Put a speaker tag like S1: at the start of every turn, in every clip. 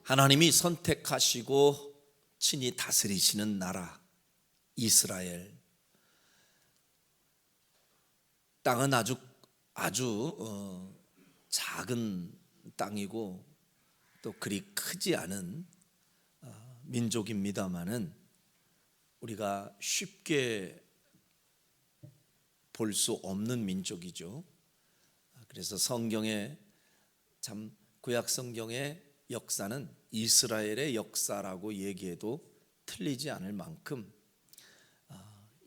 S1: 하나님이 선택하시고 친히 다스리시는 나라 이스라엘. 땅은 아주 작은 땅이고 또 그리 크지 않은 민족입니다마는 우리가 쉽게 볼 수 없는 민족이죠. 그래서 성경에 참 구약 성경의 역사는 이스라엘의 역사라고 얘기해도 틀리지 않을 만큼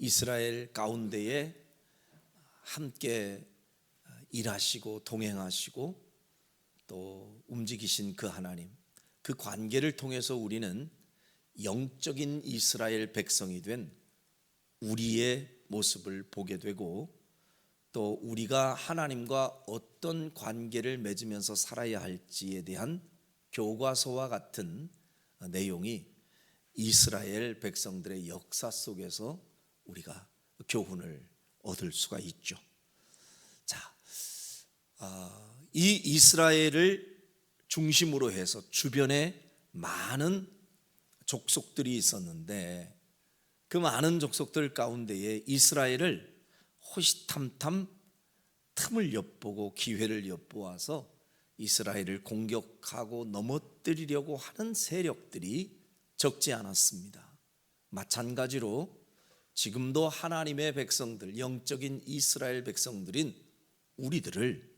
S1: 이스라엘 가운데에 함께 일하시고 동행하시고 또 움직이신 그 하나님, 그 관계를 통해서 우리는 영적인 이스라엘 백성이 된 우리의 모습을 보게 되고 또 우리가 하나님과 어떤 관계를 맺으면서 살아야 할지에 대한 교과서와 같은 내용이 이스라엘 백성들의 역사 속에서 우리가 교훈을 얻을 수가 있죠. 자, 이 이스라엘을 중심으로 해서 주변에 많은 족속들이 있었는데 그 많은 족속들 가운데에 이스라엘을 호시탐탐 틈을 엿보고 기회를 엿보아서 이스라엘을 공격하고 넘어뜨리려고 하는 세력들이 적지 않았습니다. 마찬가지로 지금도 하나님의 백성들, 영적인 이스라엘 백성들인 우리들을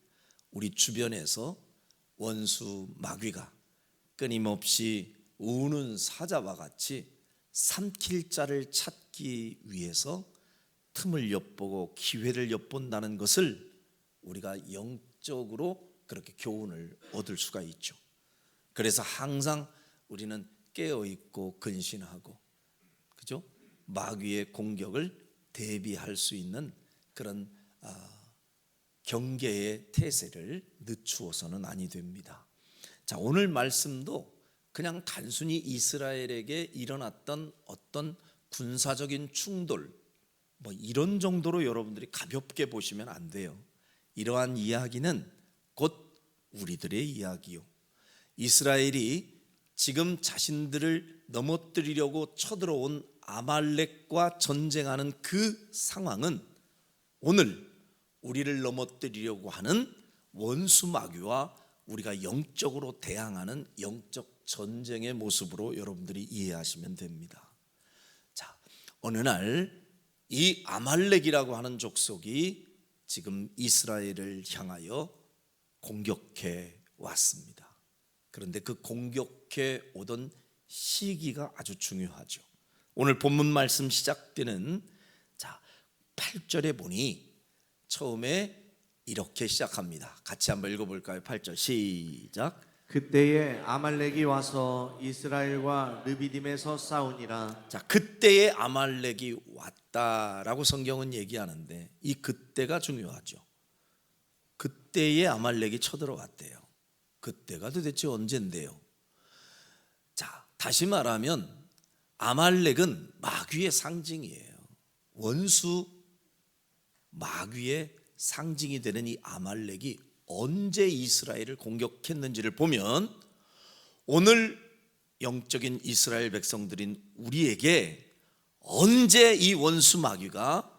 S1: 우리 주변에서 원수 마귀가 끊임없이 우는 사자와 같이 삼킬 자를 찾기 위해서 틈을 엿보고 기회를 엿본다는 것을 우리가 영적으로 그렇게 교훈을 얻을 수가 있죠. 그래서 항상 우리는 깨어있고 근신하고, 그죠? 마귀의 공격을 대비할 수 있는 그런 경계의 태세를 늦추어서는 아니 됩니다. 자, 오늘 말씀도 그냥 단순히 이스라엘에게 일어났던 어떤 군사적인 충돌 이런 정도로 여러분들이 가볍게 보시면 안 돼요. 이러한 이야기는 곧 우리들의 이야기요. 이스라엘이 지금 자신들을 넘어뜨리려고 쳐들어온 아말렉과 전쟁하는 그 상황은 오늘 우리를 넘어뜨리려고 하는 원수 마귀와 우리가 영적으로 대항하는 영적 전쟁의 모습으로 여러분들이 이해하시면 됩니다. 자, 어느 날 이 아말렉이라고 하는 족속이 지금 이스라엘을 향하여 공격해 왔습니다. 그런데 그 공격해 오던 시기가 아주 중요하죠. 오늘 본문 말씀 시작되는 8절에 보니 처음에 이렇게 시작합니다. 같이 한번 읽어볼까요? 8절 시작.
S2: 그때에 아말렉이 와서 이스라엘과 르비딤에서 싸우니라.
S1: 자, 그때에 아말렉이 왔다라고 성경은 얘기하는데 이 그때가 중요하죠. 그때에 아말렉이 쳐들어왔대요. 그때가 도대체 언젠데요? 자, 다시 말하면 아말렉은 마귀의 상징이에요. 원수 마귀의 상징이 되는 이 아말렉이 언제 이스라엘을 공격했는지를 보면 오늘 영적인 이스라엘 백성들인 우리에게 언제 이 원수 마귀가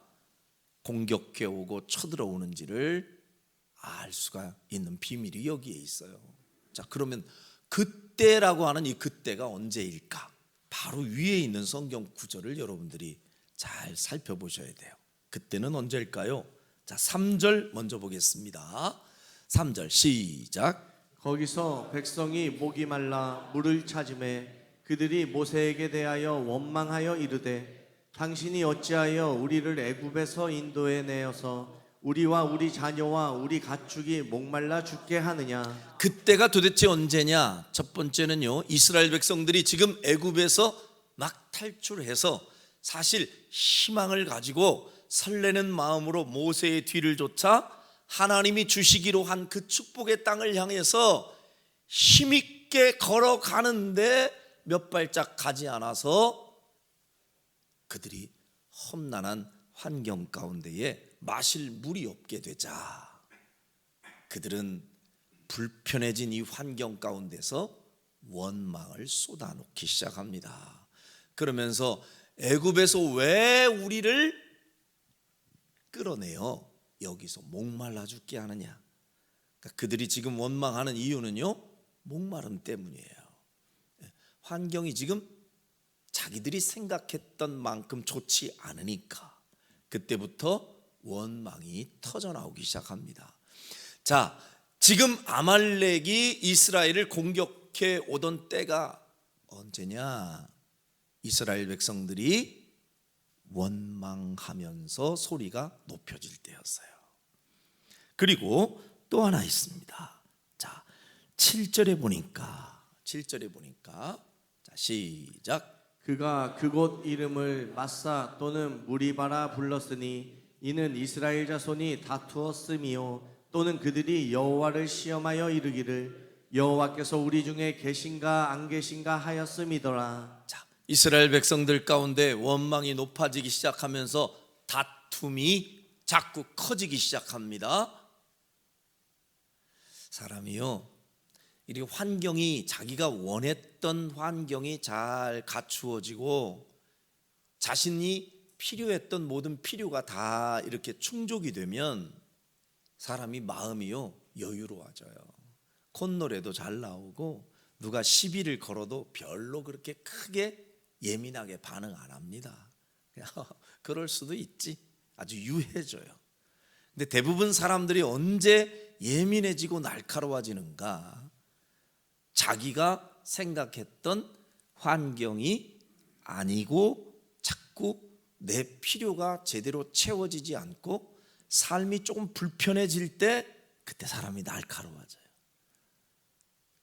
S1: 공격해 오고 쳐들어오는지를 알 수가 있는 비밀이 여기에 있어요. 자, 그러면 그때라고 하는 이 그때가 언제일까? 바로 위에 있는 성경 구절을 여러분들이 잘 살펴보셔야 돼요. 그때는 언제일까요? 자, 3절 먼저 보겠습니다. 3절 시작.
S2: 거기서 백성이 목이 말라 물을 찾음에 그들이 모세에게 대하여 원망하여 이르되 당신이 어찌하여 우리를 애굽에서 인도해 내어서 우리와 우리 자녀와 우리 가축이 목말라 죽게 하느냐.
S1: 그때가 도대체 언제냐? 첫 번째는요, 이스라엘 백성들이 지금 애굽에서 막 탈출해서 사실 희망을 가지고 설레는 마음으로 모세의 뒤를 쫓아 하나님이 주시기로 한 그 축복의 땅을 향해서 힘있게 걸어가는데 몇 발짝 가지 않아서 그들이 험난한 환경 가운데에 마실 물이 없게 되자 그들은 불편해진 이 환경 가운데서 원망을 쏟아놓기 시작합니다. 그러면서 애굽에서 왜 우리를 끌어내요? 여기서 목말라 죽게 하느냐? 그러니까 그들이 지금 원망하는 이유는요, 목마름 때문이에요. 환경이 지금 자기들이 생각했던 만큼 좋지 않으니까 그때부터 원망이 터져나오기 시작합니다. 자, 지금 아말렉이 이스라엘을 공격해 오던 때가 언제냐? 이스라엘 백성들이 원망하면서 소리가 높여질 때였어요. 그리고 또 하나 있습니다. 자, 7절에 보니까 자, 시작.
S2: 그가 그곳 이름을 마사 또는 무리바라 불렀으니 이는 이스라엘 자손이 다투었음이요 또는 그들이 여호와를 시험하여 이르기를 여호와께서 우리 중에 계신가 안 계신가 하였음이더라.
S1: 자, 이스라엘 백성들 가운데 원망이 높아지기 시작하면서 다툼이 자꾸 커지기 시작합니다. 사람이요, 이 환경이 자기가 원했던 환경이 잘 갖추어지고 자신이 필요했던 모든 필요가 다 이렇게 충족이 되면 사람이 마음이요 여유로워져요. 콧노래도 잘 나오고 누가 시비를 걸어도 별로 그렇게 크게 예민하게 반응 안 합니다. 그냥 그럴 수도 있지, 아주 유해져요. 근데 대부분 사람들이 언제 예민해지고 날카로워지는가? 자기가 생각했던 환경이 아니고 자꾸 내 필요가 제대로 채워지지 않고 삶이 조금 불편해질 때 그때 사람이 날카로워져요.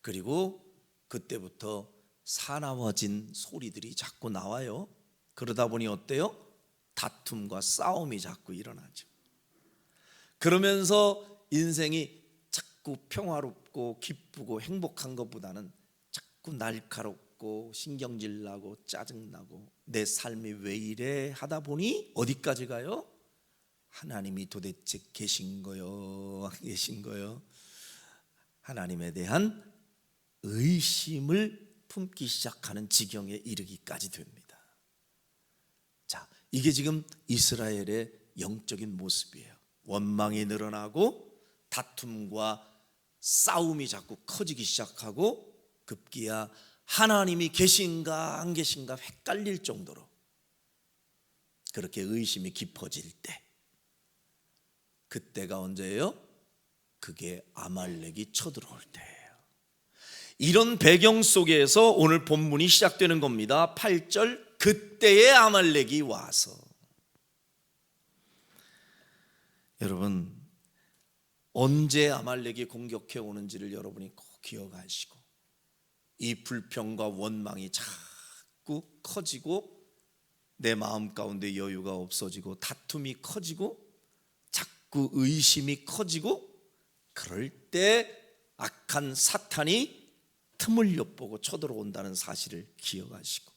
S1: 그리고 그때부터 사나워진 소리들이 자꾸 나와요. 그러다 보니 어때요? 다툼과 싸움이 자꾸 일어나죠. 그러면서 인생이 자꾸 평화롭고 기쁘고 행복한 것보다는 자꾸 날카롭고 신경질 나고 짜증나고 내 삶이 왜 이래 하다 보니 어디까지 가요? 하나님이 도대체 계신 거요? 안 계신 거요? 하나님에 대한 의심을 품기 시작하는 지경에 이르기까지 됩니다. 자, 이게 지금 이스라엘의 영적인 모습이에요. 원망이 늘어나고 다툼과 싸움이 자꾸 커지기 시작하고 급기야 하나님이 계신가 안 계신가 헷갈릴 정도로 그렇게 의심이 깊어질 때, 그때가 언제예요? 그게 아말렉이 쳐들어올 때예요. 이런 배경 속에서 오늘 본문이 시작되는 겁니다. 8절, 그때에 아말렉이 와서. 여러분, 언제 아말렉이 공격해 오는지를 여러분이 꼭 기억하시고, 이 불평과 원망이 자꾸 커지고 내 마음 가운데 여유가 없어지고 다툼이 커지고 자꾸 의심이 커지고, 그럴 때 악한 사탄이 틈을 엿보고 쳐들어온다는 사실을 기억하시고,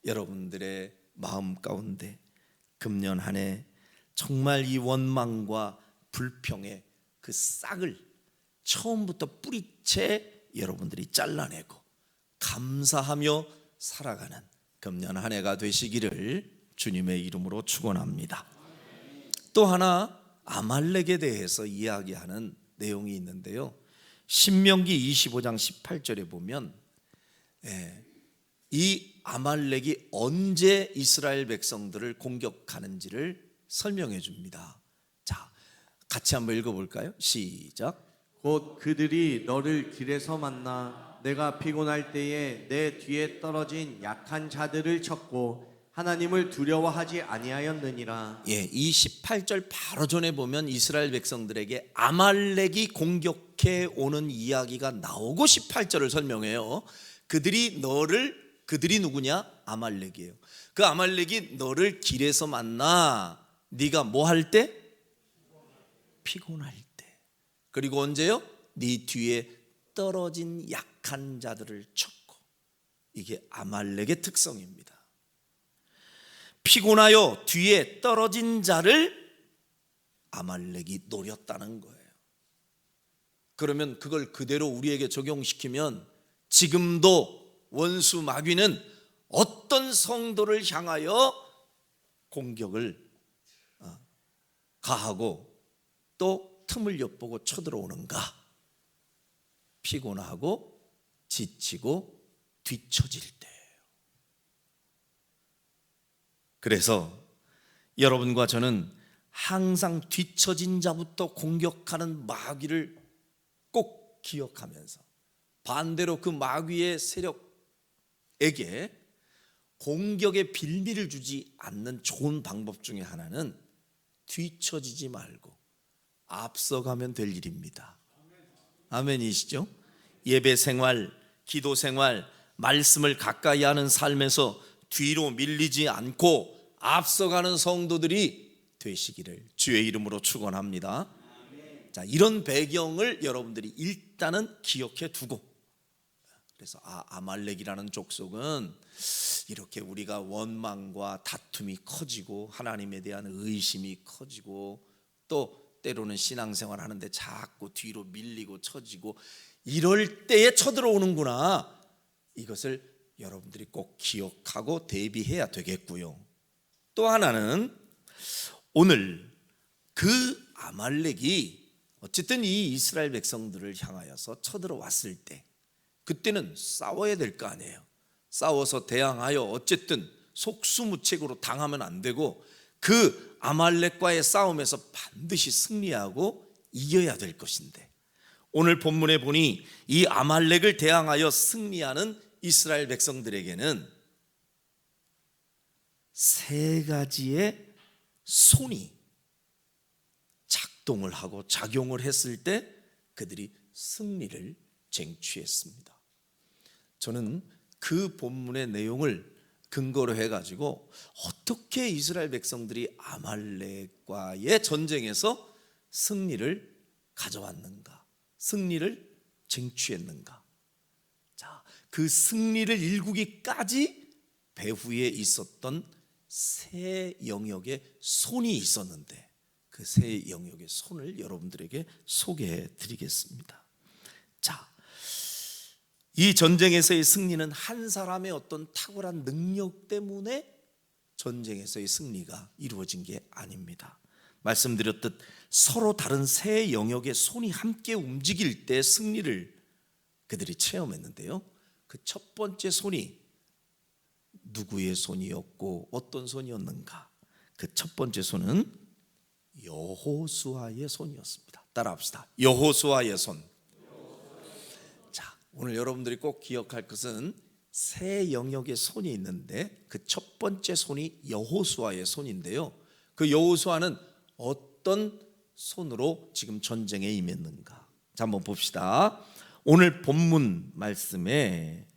S1: 여러분들의 마음 가운데 금년 한 해 정말 이 원망과 불평의 그 싹을 처음부터 뿌리채 여러분들이 잘라내고 감사하며 살아가는 금년 한 해가 되시기를 주님의 이름으로 축원합니다. 또 하나 아말렉에 대해서 이야기하는 내용이 있는데요, 신명기 25장 18절에 보면 이 아말렉이 언제 이스라엘 백성들을 공격하는지를 설명해 줍니다. 자, 같이 한번 읽어볼까요? 시작.
S2: 곧 그들이 너를 길에서 만나 내가 피곤할 때에 내 뒤에 떨어진 약한 자들을 쳤고 하나님을 두려워하지 아니하였느니라.
S1: 예, 이 18절 바로 전에 보면 이스라엘 백성들에게 아말렉이 공격해 오는 이야기가 나오고 18절을 설명해요. 그들이 누구냐? 아말렉이에요. 그 아말렉이 너를 길에서 만나 네가 뭐 할 때? 피곤할 때. 그리고 언제요? 네 뒤에 떨어진 약한 자들을 쳤고. 이게 아말렉의 특성입니다. 피곤하여 뒤에 떨어진 자를 아말렉이 노렸다는 거예요. 그러면 그걸 그대로 우리에게 적용시키면 지금도 원수 마귀는 어떤 성도를 향하여 공격을 가하고 또 틈을 엿보고 쳐들어오는가? 피곤하고 지치고 뒤처질 때예요. 그래서 여러분과 저는 항상 뒤처진 자부터 공격하는 마귀를 꼭 기억하면서 반대로 그 마귀의 세력에게 공격의 빌미를 주지 않는 좋은 방법 중에 하나는 뒤처지지 말고 앞서가면 될 일입니다. 아멘이시죠? 예배 생활, 기도 생활, 말씀을 가까이 하는 삶에서 뒤로 밀리지 않고 앞서가는 성도들이 되시기를 주의 이름으로 축원합니다. 자, 이런 배경을 여러분들이 일단은 기억해 두고, 그래서 아말렉이라는 족속은 이렇게 우리가 원망과 다툼이 커지고 하나님에 대한 의심이 커지고 또 때로는 신앙생활 하는데 자꾸 뒤로 밀리고 처지고 이럴 때에 쳐들어오는구나. 이것을 여러분들이 꼭 기억하고 대비해야 되겠고요. 또 하나는 오늘 그 아말렉이 어쨌든 이 이스라엘 백성들을 향하여서 쳐들어왔을 때 그때는 싸워야 될 거 아니에요. 싸워서 대항하여 어쨌든 속수무책으로 당하면 안 되고 그 아말렉과의 싸움에서 반드시 승리하고 이겨야 될 것인데, 오늘 본문에 보니 이 아말렉을 대항하여 승리하는 이스라엘 백성들에게는 세 가지의 손이 작동을 하고 작용을 했을 때 그들이 승리를 쟁취했습니다. 저는 그 본문의 내용을 근거로 해가지고 어떻게 이스라엘 백성들이 아말렉과의 전쟁에서 승리를 가져왔는가, 승리를 쟁취했는가. 자, 그 승리를 일구기까지 배후에 있었던 세 영역의 손이 있었는데 그 세 영역의 손을 여러분들에게 소개해 드리겠습니다. 자, 이 전쟁에서의 승리는 한 사람의 어떤 탁월한 능력 때문에 전쟁에서의 승리가 이루어진 게 아닙니다. 말씀드렸듯 서로 다른 세 영역의 손이 함께 움직일 때 승리를 그들이 체험했는데요. 그 첫 번째 손이 누구의 손이었고 어떤 손이었는가? 그 첫 번째 손은 여호수아의 손이었습니다. 따라합시다. 여호수아의 손. 자, 오늘 여러분들이 꼭 기억할 것은 세 영역의 손이 있는데 그 첫 번째 손이 여호수아의 손인데요. 그 여호수아는 어떤 손으로 지금 전쟁에 임했는가? 자, 한번 봅시다. 오늘 본문 말씀에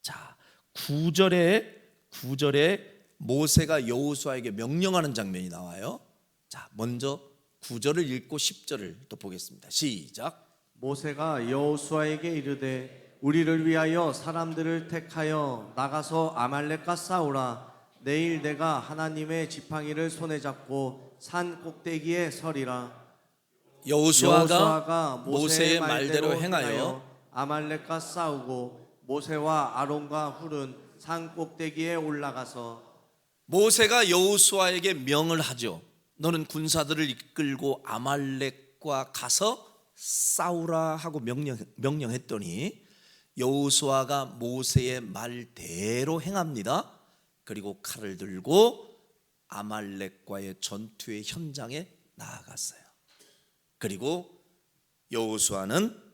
S1: 자, 9절에 모세가 여호수아에게 명령하는 장면이 나와요. 자, 먼저 9절을 읽고 10절을 또 보겠습니다. 시작.
S2: 모세가 여호수아에게 이르되 우리를 위하여 사람들을 택하여 나가서 아말렉과 싸우라. 내일 내가 하나님의 지팡이를 손에 잡고 산 꼭대기에 서리라.
S1: 여호수아가 모세의 말대로 행하여
S2: 아말렉과 싸우고 모세와 아론과 훌은 산 꼭대기에 올라가서,
S1: 모세가 여호수아에게 명을 하죠. 너는 군사들을 이끌고 아말렉과 가서 싸우라 하고 명령했더니 여호수아가 모세의 말대로 행합니다. 그리고 칼을 들고 아말렉과의 전투의 현장에 나아갔어요. 그리고 여호수아는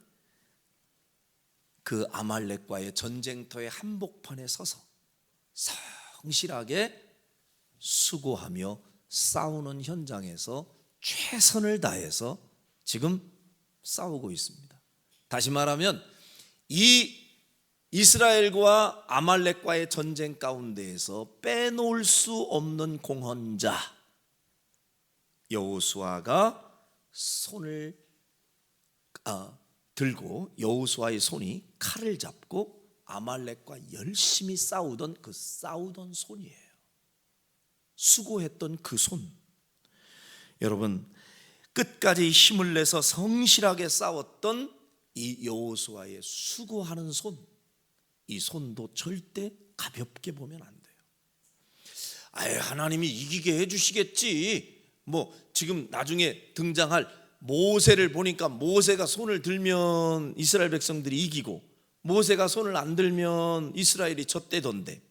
S1: 그 아말렉과의 전쟁터의 한복판에 서서 성실하게 수고하며 싸우는 현장에서 최선을 다해서 지금 싸우고 있습니다. 다시 말하면 이 이스라엘과 아말렉과의 전쟁 가운데에서 빼놓을 수 없는 공헌자 여호수아가 손을 들고, 여호수아의 손이 칼을 잡고 아말렉과 열심히 싸우던 그 싸우던 손이에요. 수고했던 그 손. 여러분, 끝까지 힘을 내서 성실하게 싸웠던 이 여호수아의 수고하는 손, 이 손도 절대 가볍게 보면 안 돼요. 아예 하나님이 이기게 해주시겠지. 뭐 지금 나중에 등장할 모세를 보니까 모세가 손을 들면 이스라엘 백성들이 이기고 모세가 손을 안 들면 이스라엘이 졌대던데,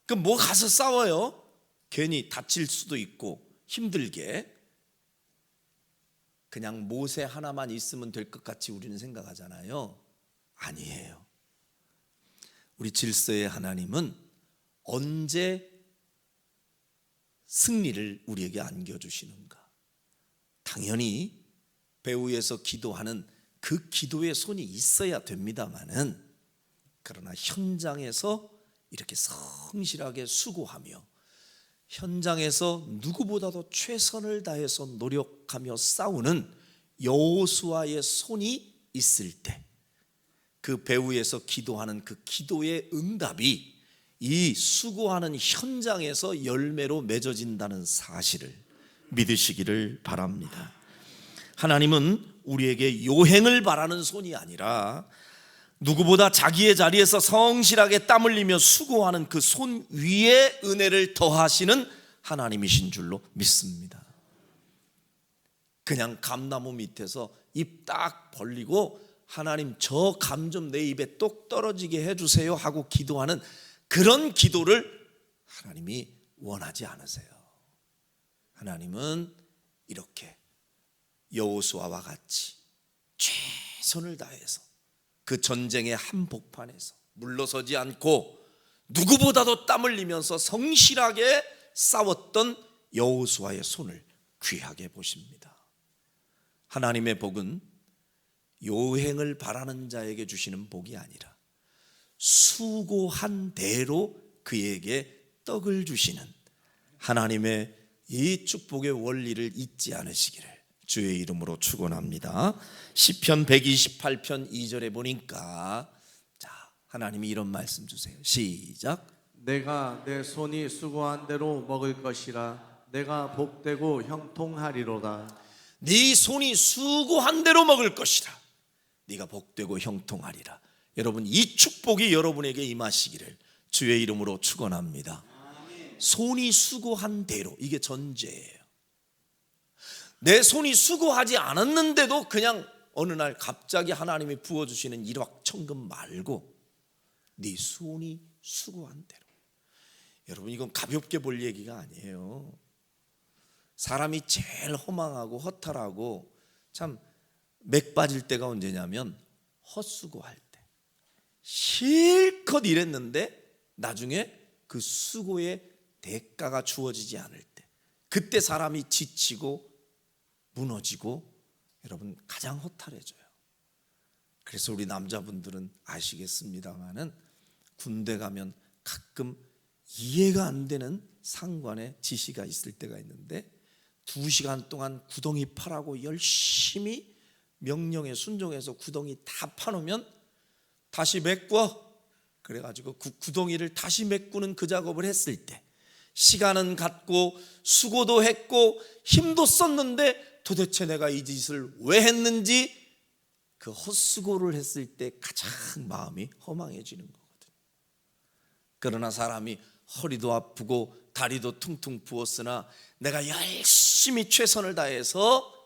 S1: 그럼 뭐 가서 싸워요? 괜히 다칠 수도 있고 힘들게. 그냥 모세 하나만 있으면 될 것 같이 우리는 생각하잖아요. 아니에요. 우리 질서의 하나님은 언제 승리를 우리에게 안겨주시는가? 당연히 배후에서 기도하는 그 기도의 손이 있어야 됩니다마는, 그러나 현장에서 이렇게 성실하게 수고하며 현장에서 누구보다도 최선을 다해서 노력하며 싸우는 여호수아의 손이 있을 때, 그 배후에서 기도하는 그 기도의 응답이 이 수고하는 현장에서 열매로 맺어진다는 사실을 믿으시기를 바랍니다. 하나님은 우리에게 요행을 바라는 손이 아니라 누구보다 자기의 자리에서 성실하게 땀 흘리며 수고하는 그 손 위에 은혜를 더하시는 하나님이신 줄로 믿습니다. 그냥 감나무 밑에서 입 딱 벌리고 하나님 저 감 좀 내 입에 똑 떨어지게 해주세요 하고 기도하는 그런 기도를 하나님이 원하지 않으세요. 하나님은 이렇게 여호수아와 같이 최선을 다해서 그 전쟁의 한복판에서 물러서지 않고 누구보다도 땀 흘리면서 성실하게 싸웠던 여호수아의 손을 귀하게 보십니다. 하나님의 복은 요행을 바라는 자에게 주시는 복이 아니라 수고한 대로 그에게 떡을 주시는 하나님의 이 축복의 원리를 잊지 않으시기를 주의 이름으로 축원합니다. 시편 128편 2절에 보니까 자, 하나님이 이런 말씀 주세요. 시작.
S2: 내가 내 손이 수고한 대로 먹을 것이라. 내가 복되고 형통하리로다.
S1: 네 손이 수고한 대로 먹을 것이라. 네가 복되고 형통하리라. 여러분, 이 축복이 여러분에게 임하시기를 주의 이름으로 축원합니다. 손이 수고한 대로, 이게 전제예요. 내 손이 수고하지 않았는데도 그냥 어느 날 갑자기 하나님이 부어주시는 일확천금 말고 네 손이 수고한 대로. 여러분, 이건 가볍게 볼 얘기가 아니에요. 사람이 제일 허망하고 허탈하고 참 맥 빠질 때가 언제냐면 헛수고할 때. 실컷 일했는데 나중에 그 수고의 대가가 주어지지 않을 때, 그때 사람이 지치고 무너지고 여러분 가장 허탈해져요. 그래서 우리 남자분들은 아시겠습니다마는 군대 가면 가끔 이해가 안 되는 상관의 지시가 있을 때가 있는데 2시간 동안 구덩이 파라고 열심히 명령에 순종해서 구덩이 다 파놓으면 다시 메꿔. 그래가지고 그 구덩이를 다시 메꾸는 그 작업을 했을 때 시간은 갔고 수고도 했고 힘도 썼는데 도대체 내가 이 짓을 왜 했는지, 그 헛수고를 했을 때 가장 마음이 허망해지는 거거든요. 그러나 사람이 허리도 아프고 다리도 퉁퉁 부었으나 내가 열심히 최선을 다해서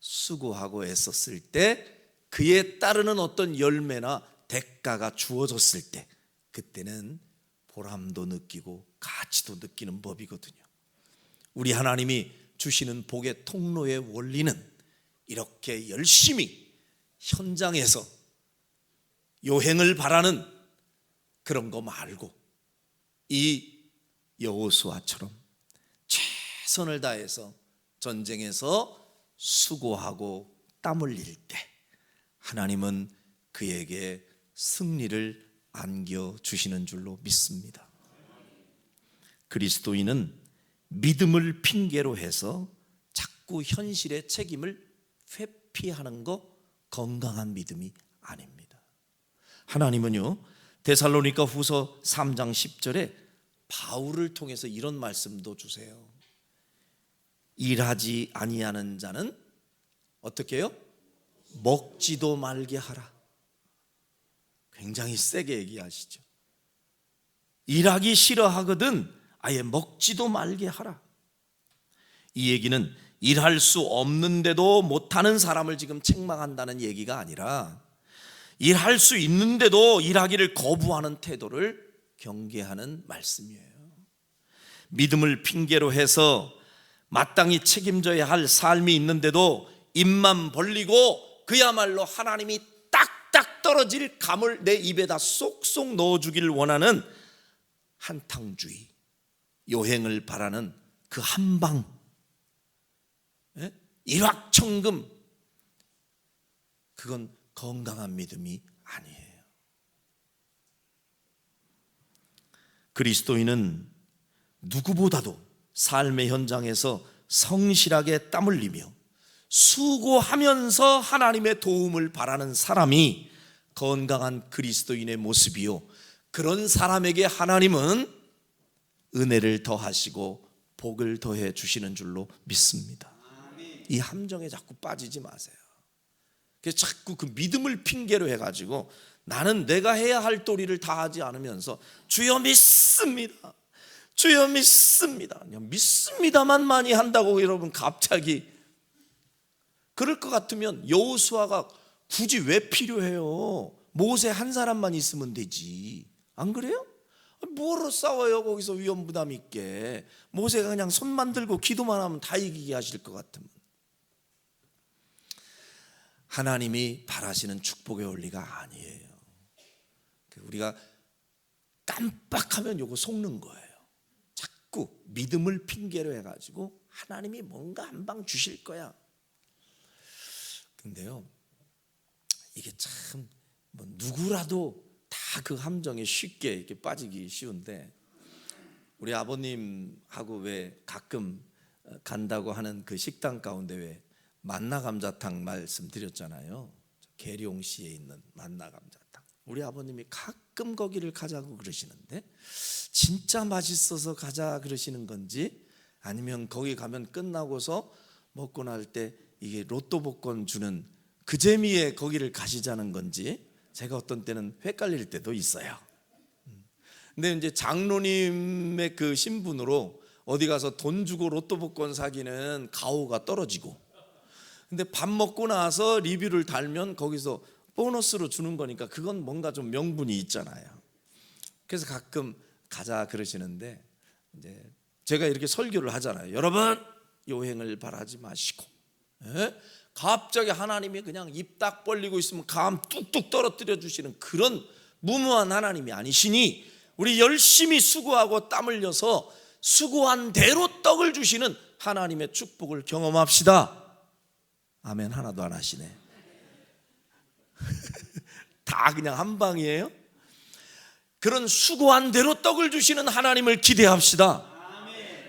S1: 수고하고 애썼을 때 그에 따르는 어떤 열매나 대가가 주어졌을 때 그때는 보람도 느끼고 가치도 느끼는 법이거든요. 우리 하나님이 주시는 복의 통로의 원리는 이렇게 열심히 현장에서 요행을 바라는 그런 거 말고 이 여호수아처럼 최선을 다해서 전쟁에서 수고하고 땀 흘릴 때 하나님은 그에게 승리를 안겨주시는 줄로 믿습니다. 그리스도인은 믿음을 핑계로 해서 자꾸 현실의 책임을 회피하는 거 건강한 믿음이 아닙니다. 하나님은요, 데살로니가 후서 3장 10절에 바울을 통해서 이런 말씀도 주세요. 일하지 아니하는 자는 어떻게 해요? 먹지도 말게 하라. 굉장히 세게 얘기하시죠. 일하기 싫어하거든 아예 먹지도 말게 하라. 이 얘기는 일할 수 없는데도 못하는 사람을 지금 책망한다는 얘기가 아니라 일할 수 있는데도 일하기를 거부하는 태도를 경계하는 말씀이에요. 믿음을 핑계로 해서 마땅히 책임져야 할 삶이 있는데도 입만 벌리고 그야말로 하나님이 딱딱 떨어질 감을 내 입에다 쏙쏙 넣어주기를 원하는 한탕주의, 요행을 바라는 그 한방, 일확천금, 그건 건강한 믿음이 아니에요. 그리스도인은 누구보다도 삶의 현장에서 성실하게 땀 흘리며 수고하면서 하나님의 도움을 바라는 사람이 건강한 그리스도인의 모습이요, 그런 사람에게 하나님은 은혜를 더하시고 복을 더해 주시는 줄로 믿습니다. 이 함정에 자꾸 빠지지 마세요. 그래서 자꾸 그 믿음을 핑계로 해가지고 나는 내가 해야 할 도리를 다 하지 않으면서 주여 믿습니다, 주여 믿습니다, 그냥 믿습니다만 많이 한다고 여러분 갑자기 그럴 것 같으면 여호수아가 굳이 왜 필요해요? 모세 한 사람만 있으면 되지, 안 그래요? 뭐로 싸워요 거기서 위험부담 있게. 모세가 그냥 손만 들고 기도만 하면 다 이기게 하실 것 같으면. 하나님이 바라시는 축복의 원리가 아니에요. 우리가 깜빡하면 요거 속는 거예요. 자꾸 믿음을 핑계로 해가지고 하나님이 뭔가 한 방 주실 거야. 근데요, 이게 참 누구라도 다 그 함정에 쉽게 이렇게 빠지기 쉬운데, 우리 아버님하고 왜 가끔 간다고 하는 그 식당 가운데 왜 만나감자탕 말씀드렸잖아요. 계룡시에 있는 만나감자탕. 우리 아버님이 가끔 거기를 가자고 그러시는데, 진짜 맛있어서 가자 그러시는 건지, 아니면 거기 가면 끝나고서 먹고 날 때 이게 로또 복권 주는 그 재미에 거기를 가시자는 건지, 제가 어떤 때는 헷갈릴 때도 있어요. 근데 이제 장로님의 그 신분으로 어디 가서 돈 주고 로또 복권 사기는 가오가 떨어지고, 근데 밥 먹고 나서 리뷰를 달면 거기서 보너스로 주는 거니까 그건 뭔가 좀 명분이 있잖아요. 그래서 가끔 가자 그러시는데, 이제 제가 이렇게 설교를 하잖아요. 여러분, 요행을 바라지 마시고, 갑자기 하나님이 그냥 입 딱 벌리고 있으면 감 뚝뚝 떨어뜨려 주시는 그런 무모한 하나님이 아니시니, 우리 열심히 수고하고 땀 흘려서 수고한 대로 떡을 주시는 하나님의 축복을 경험합시다. 아멘. 하나도 안 하시네. 다 그냥 한 방이에요. 그런 수고한 대로 떡을 주시는 하나님을 기대합시다.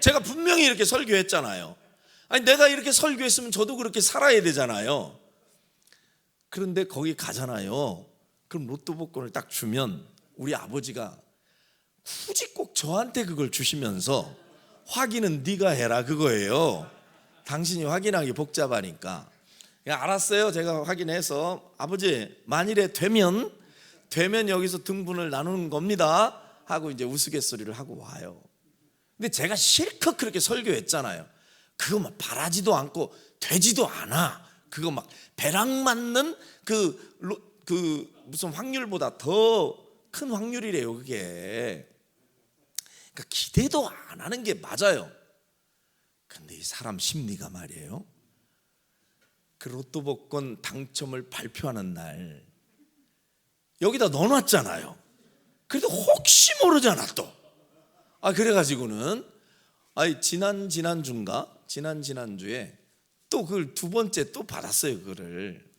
S1: 제가 분명히 이렇게 설교했잖아요. 아니, 내가 이렇게 설교했으면 저도 그렇게 살아야 되잖아요. 그런데 거기 가잖아요. 그럼 로또 복권을 딱 주면 우리 아버지가 굳이 꼭 저한테 그걸 주시면서 확인은 네가 해라 그거예요. 당신이 확인하기 복잡하니까. 알았어요. 제가 확인해서 아버지 만일에 되면 여기서 등분을 나누는 겁니다 하고 이제 우스갯소리를 하고 와요. 근데 제가 실컷 그렇게 설교했잖아요. 그거 막 바라지도 않고 되지도 않아. 그거 막 배락 맞는 그 무슨 확률보다 더 큰 확률이래요 그게. 그러니까 기대도 안 하는 게 맞아요. 근데 이 사람 심리가 말이에요, 그 로또 복권 당첨을 발표하는 날 여기다 넣어놨잖아요. 그래도 혹시 모르잖아 또. 그래가지고는 지난주에 또 그걸 두 번째 또 받았어요 그거를.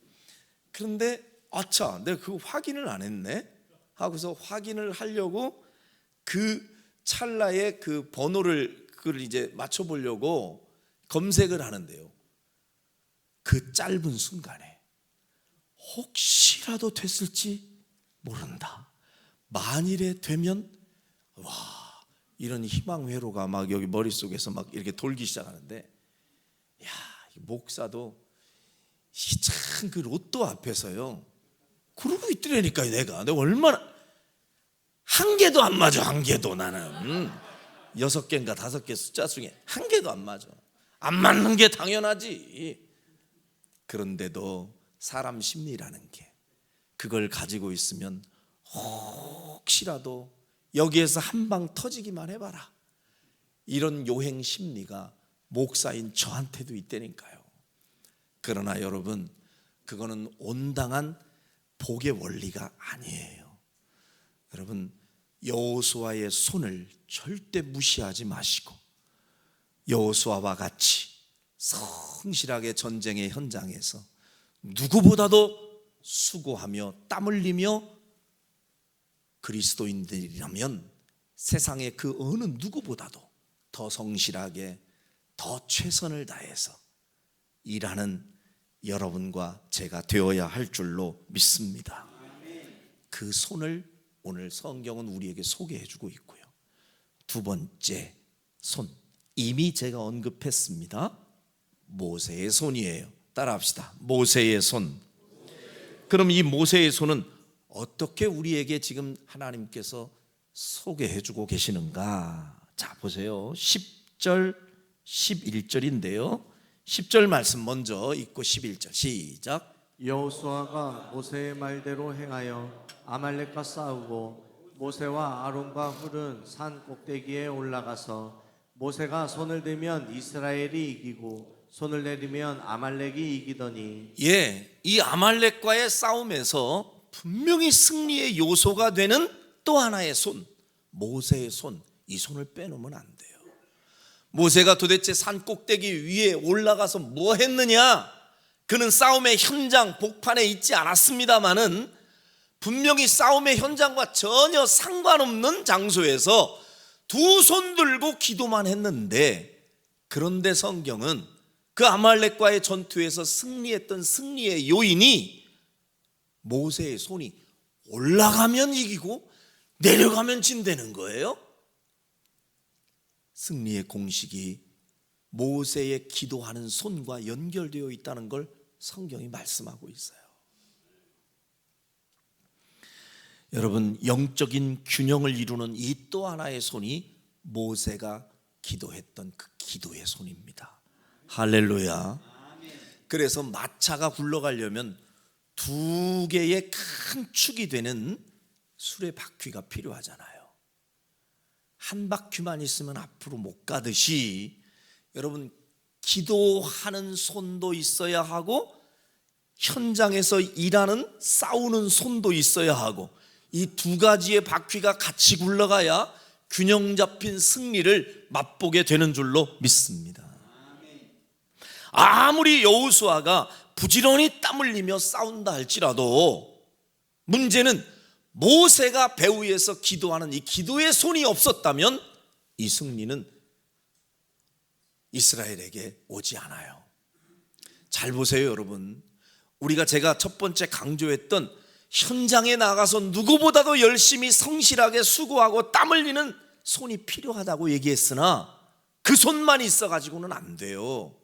S1: 그런데 아차, 내가 그거 확인을 안 했네 하고서 확인을 하려고 그 찰나에 그 번호를 그걸 이제 맞춰보려고 검색을 하는데요, 그 짧은 순간에 혹시라도 됐을지 모른다, 만일에 되면, 와, 이런 희망 회로가 막 여기 머릿속에서 막 이렇게 돌기 시작하는데, 야, 목사도 참 그 로또 앞에서요 그러고 있더라니까요. 내가 얼마나 한 개도 안 맞아. 한 개도. 나는 6개인가 5개 숫자 중에 한 개도 안 맞아. 안 맞는 게 당연하지. 그런데도 사람 심리라는 게, 그걸 가지고 있으면 혹시라도 여기에서 한 방 터지기만 해봐라, 이런 요행 심리가 목사인 저한테도 있다니까요. 그러나 여러분, 그거는 온당한 복의 원리가 아니에요. 여러분, 여호수아의 손을 절대 무시하지 마시고, 여호수아와 같이 성실하게 전쟁의 현장에서 누구보다도 수고하며 땀 흘리며, 그리스도인들이라면 세상의 그 어느 누구보다도 더 성실하게, 더 최선을 다해서 일하는 여러분과 제가 되어야 할 줄로 믿습니다. 그 손을 오늘 성경은 우리에게 소개해 주고 있고요. 두 번째 손, 이미 제가 언급했습니다. 모세의 손이에요. 따라합시다. 모세의 손. 그럼 이 모세의 손은 어떻게 우리에게 지금 하나님께서 소개해 주고 계시는가? 자, 보세요. 10절 11절인데요 10절 말씀 먼저 읽고 11절 시작.
S2: 여호수아가 모세의 말대로 행하여 아말렉과 싸우고, 모세와 아론과 훌은 산 꼭대기에 올라가서 모세가 손을 들면 이스라엘이 이기고 손을 내리면 아말렉이 이기더니,
S1: 이 아말렉과의 싸움에서 분명히 승리의 요소가 되는 또 하나의 손, 모세의 손, 이 손을 빼놓으면 안 돼요. 모세가 도대체 산 꼭대기 위에 올라가서 뭐 했느냐? 그는 싸움의 현장 복판에 있지 않았습니다마는 분명히 싸움의 현장과 전혀 상관없는 장소에서 두 손 들고 기도만 했는데, 그런데 성경은 그 아말렉과의 전투에서 승리했던 승리의 요인이 모세의 손이 올라가면 이기고 내려가면 진다는 거예요. 승리의 공식이 모세의 기도하는 손과 연결되어 있다는 걸 성경이 말씀하고 있어요. 여러분, 영적인 균형을 이루는 이 또 하나의 손이 모세가 기도했던 그 기도의 손입니다. 할렐루야. 그래서 마차가 굴러가려면 두 개의 큰 축이 되는 수레 바퀴가 필요하잖아요. 한 바퀴만 있으면 앞으로 못 가듯이, 여러분, 기도하는 손도 있어야 하고 현장에서 일하는 싸우는 손도 있어야 하고, 이 두 가지의 바퀴가 같이 굴러가야 균형 잡힌 승리를 맛보게 되는 줄로 믿습니다. 아무리 여호수아가 부지런히 땀 흘리며 싸운다 할지라도 문제는 모세가 배후 위에서 기도하는 이 기도의 손이 없었다면 이 승리는 이스라엘에게 오지 않아요. 잘 보세요, 여러분. 제가 첫 번째 강조했던 현장에 나가서 누구보다도 열심히 성실하게 수고하고 땀 흘리는 손이 필요하다고 얘기했으나 그 손만 있어가지고는 안 돼요.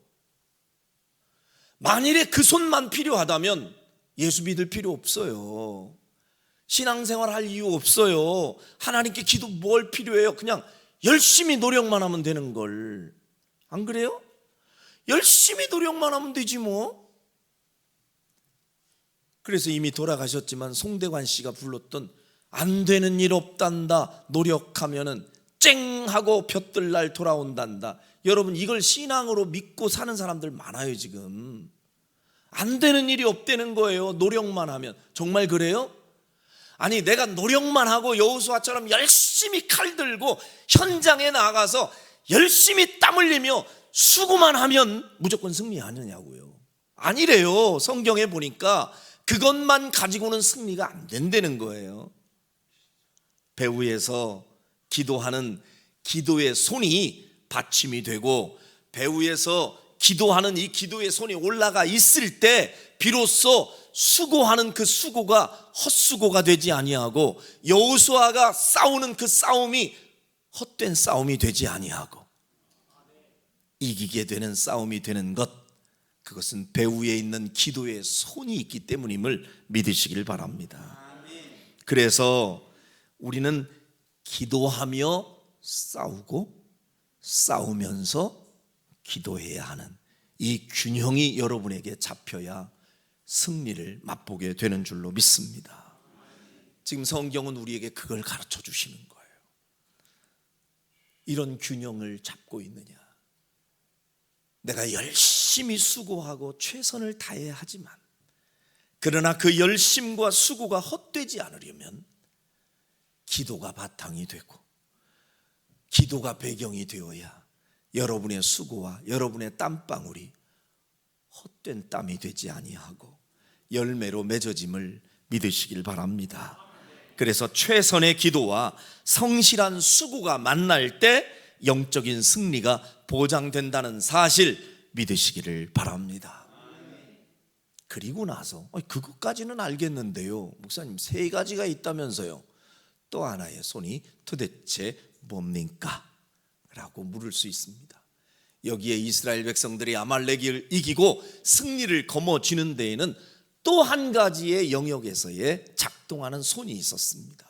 S1: 만일에 그 손만 필요하다면 예수 믿을 필요 없어요. 신앙생활 할 이유 없어요. 하나님께 기도 뭘 필요해요? 그냥 열심히 노력만 하면 되는 걸. 안 그래요? 열심히 노력만 하면 되지 뭐. 그래서 이미 돌아가셨지만 송대관 씨가 불렀던 안 되는 일 없단다, 노력하면은 쨍 하고 볕들날 돌아온단다. 여러분, 이걸 신앙으로 믿고 사는 사람들 많아요. 지금 안 되는 일이 없다는 거예요. 노력만 하면. 정말 그래요? 아니, 내가 노력만 하고 여호수아처럼 열심히 칼 들고 현장에 나가서 열심히 땀 흘리며 수고만 하면 무조건 승리하느냐고요. 아니래요. 성경에 보니까 그것만 가지고는 승리가 안 된다는 거예요. 배후에서 기도하는 기도의 손이 받침이 되고, 배후에서 기도하는 이 기도의 손이 올라가 있을 때 비로소 수고하는 그 수고가 헛수고가 되지 아니하고, 여호수아가 싸우는 그 싸움이 헛된 싸움이 되지 아니하고 이기게 되는 싸움이 되는 것, 그것은 배후에 있는 기도의 손이 있기 때문임을 믿으시길 바랍니다. 그래서 우리는 기도하며 싸우고 싸우면서 기도해야 하는 이 균형이 여러분에게 잡혀야 승리를 맛보게 되는 줄로 믿습니다. 지금 성경은 우리에게 그걸 가르쳐 주시는 거예요. 이런 균형을 잡고 있느냐? 내가 열심히 수고하고 최선을 다해야 하지만, 그러나 그 열심과 수고가 헛되지 않으려면 기도가 바탕이 되고 기도가 배경이 되어야 여러분의 수고와 여러분의 땀방울이 헛된 땀이 되지 아니하고 열매로 맺어짐을 믿으시길 바랍니다. 그래서 최선의 기도와 성실한 수고가 만날 때 영적인 승리가 보장된다는 사실 믿으시기를 바랍니다. 그리고 나서 그것까지는 알겠는데요, 목사님 3가지가 있다면서요, 또 하나의 손이 도대체 뭡니까? 라고 물을 수 있습니다. 여기에 이스라엘 백성들이 아말렉을 이기고 승리를 거머쥐는 데에는 또 한 가지의 영역에서의 작동하는 손이 있었습니다.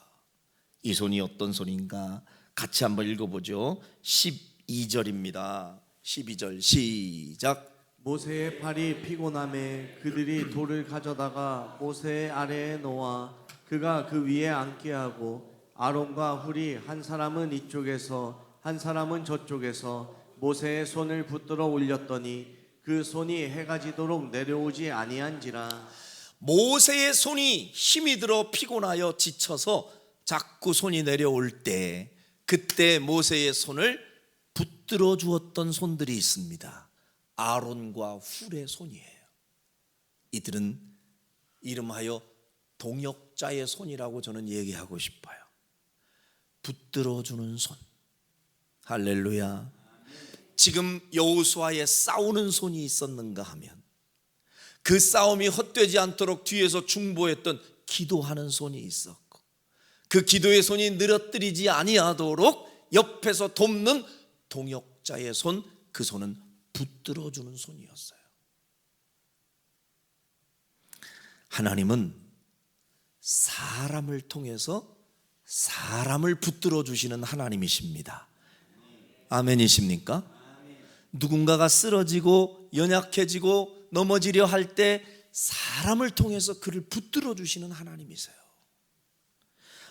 S1: 이 손이 어떤 손인가? 같이 한번 읽어보죠. 12절입니다. 12절 시작.
S2: 모세의 팔이 피곤함에 그들이 돌을 가져다가 모세의 아래에 놓아 그가 그 위에 앉게 하고 아론과 훌이 한 사람은 이쪽에서 한 사람은 저쪽에서 모세의 손을 붙들어 올렸더니 그 손이 해가 지도록 내려오지 아니한지라.
S1: 모세의 손이 힘이 들어 피곤하여 지쳐서 자꾸 손이 내려올 때, 그때 모세의 손을 붙들어 주었던 손들이 있습니다. 아론과 훌의 손이에요. 이들은 이름하여 동역자의 손이라고 저는 얘기하고 싶어요. 붙들어 주는 손. 할렐루야. 지금 여호수아의 싸우는 손이 있었는가 하면 그 싸움이 헛되지 않도록 뒤에서 중보했던 기도하는 손이 있었고, 그 기도의 손이 늘어뜨리지 아니하도록 옆에서 돕는 동역자의 손, 그 손은 붙들어주는 손이었어요. 하나님은 사람을 통해서 사람을 붙들어주시는 하나님이십니다. 아멘이십니까? 누군가가 쓰러지고 연약해지고 넘어지려 할 때 사람을 통해서 그를 붙들어 주시는 하나님이세요.